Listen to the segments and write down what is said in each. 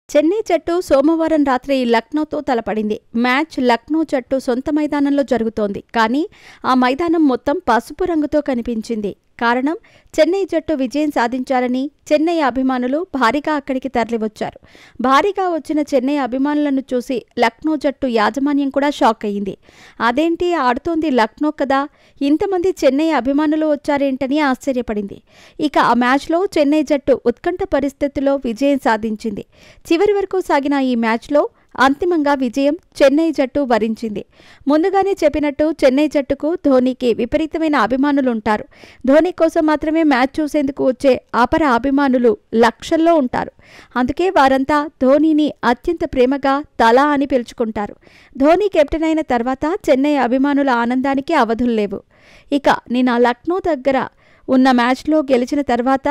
చెన్నై జట్టు సోమవారం రాత్రి లక్నోతో తలపడింది. మ్యాచ్ లక్నో జట్టు సొంత మైదానంలో జరుగుతోంది. కానీ ఆ మైదానం మొత్తం పసుపు రంగుతో కనిపించింది. కారణం, చెన్నై జట్టు విజయం సాధించాలని చెన్నై అభిమానులు భారీగా అక్కడికి తరలివచ్చారు. భారీగా వచ్చిన చెన్నై అభిమానులను చూసి లక్నో జట్టు యాజమాన్యం కూడా షాక్ అయ్యింది. అదేంటి, ఆడుతోంది లక్నో కదా, ఇంతమంది చెన్నై అభిమానులు వచ్చారేంటని ఆశ్చర్యపడింది. ఇక ఆ మ్యాచ్లో చెన్నై జట్టు ఉత్కంఠ పరిస్థితుల్లో విజయం సాధించింది. చివరి వరకు సాగిన ఈ మ్యాచ్లో అంతిమంగా విజయం చెన్నై జట్టు వరించింది. ముందుగానే చెప్పినట్టు చెన్నై జట్టుకు ధోనీకి విపరీతమైన అభిమానులుంటారు. ధోనీ కోసం మాత్రమే మ్యాచ్ చూసేందుకు వచ్చే అపర అభిమానులు లక్షల్లో ఉంటారు. అందుకే వారంతా ధోనీని అత్యంత ప్రేమగా తలా అని పిలుచుకుంటారు. ధోనీ కెప్టెన్ అయిన తర్వాత చెన్నై అభిమానుల ఆనందానికి అవధుల్లేవు. ఇక నిన్న లక్నో దగ్గర ఉన్న మ్యాచ్లో గెలిచిన తర్వాత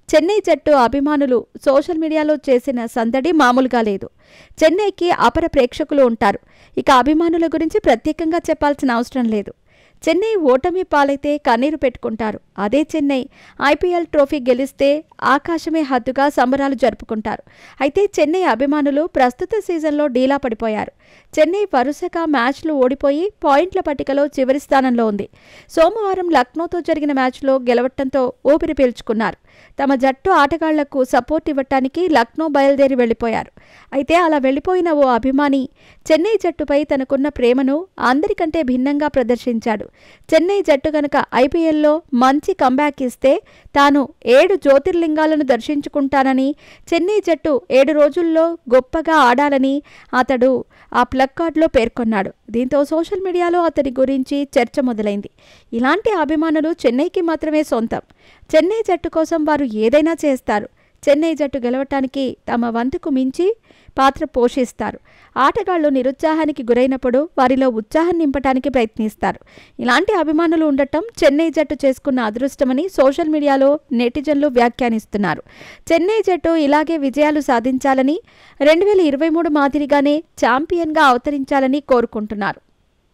చెన్నై జట్టు అభిమానులు సోషల్ మీడియాలో చేసిన సందడి మామూలుగా లేదు. చెన్నైకి అపర ప్రేక్షకులు ఉంటారు. ఇక అభిమానుల గురించి ప్రత్యేకంగా చెప్పాల్సిన అవసరం లేదు. చెన్నై ఓటమి పాలైతే కన్నీరు పెట్టుకుంటారు. అదే చెన్నై ఐపీఎల్ ట్రోఫీ గెలిస్తే ఆకాశమే హద్దుగా సంబరాలు జరుపుకుంటారు. అయితే చెన్నై అభిమానులు ప్రస్తుత సీజన్లో డీలా పడిపోయారు. చెన్నై వరుసగా మ్యాచ్లు ఓడిపోయి పాయింట్ల పట్టికలో చివరి స్థానంలో ఉంది. సోమవారం లక్నోతో జరిగిన మ్యాచ్లో గెలవటంతో ఊపిరి పీల్చుకున్నారు. తమ జట్టు ఆటగాళ్లకు సపోర్ట్ ఇవ్వటానికి లక్నో బయలుదేరి వెళ్లిపోయారు. అయితే అలా వెళ్లిపోయిన ఓ అభిమాని చెన్నై జట్టుపై తనకున్న ప్రేమను అందరికంటే భిన్నంగా ప్రదర్శించాడు. చెన్నై జట్టు గనక ఐపీఎల్లో మంచి కంబ్యాక్ ఇస్తే తాను 7 జ్యోతిర్లింగాలను దర్శించుకుంటానని, చెన్నై జట్టు 7 రోజుల్లో గొప్పగా ఆడాలని అతడు ఆ ప్లక్కార్డులో పేర్కొన్నాడు. దీంతో సోషల్ మీడియాలో అతడి గురించి చర్చ మొదలైంది. ఇలాంటి అభిమానులు చెన్నైకి మాత్రమే సొంతం. చెన్నై జట్టు కోసం వారు ఏదైనా చేస్తారు. చెన్నై జట్టు గెలవటానికి తమ వంతుకు మించి పాత్ర పోషిస్తారు. ఆటగాళ్లు నిరుత్సాహానికి గురైనప్పుడు వారిలో ఉత్సాహం నింపటానికి ప్రయత్నిస్తారు. ఇలాంటి అభిమానులు ఉండటం చెన్నై జట్టు చేసుకున్న అదృష్టమని సోషల్ మీడియాలో నెటిజన్లు వ్యాఖ్యానిస్తున్నారు. చెన్నై జట్టు ఇలాగే విజయాలు సాధించాలని, 2023 మాదిరిగానే ఛాంపియన్గా అవతరించాలని కోరుకుంటున్నారు.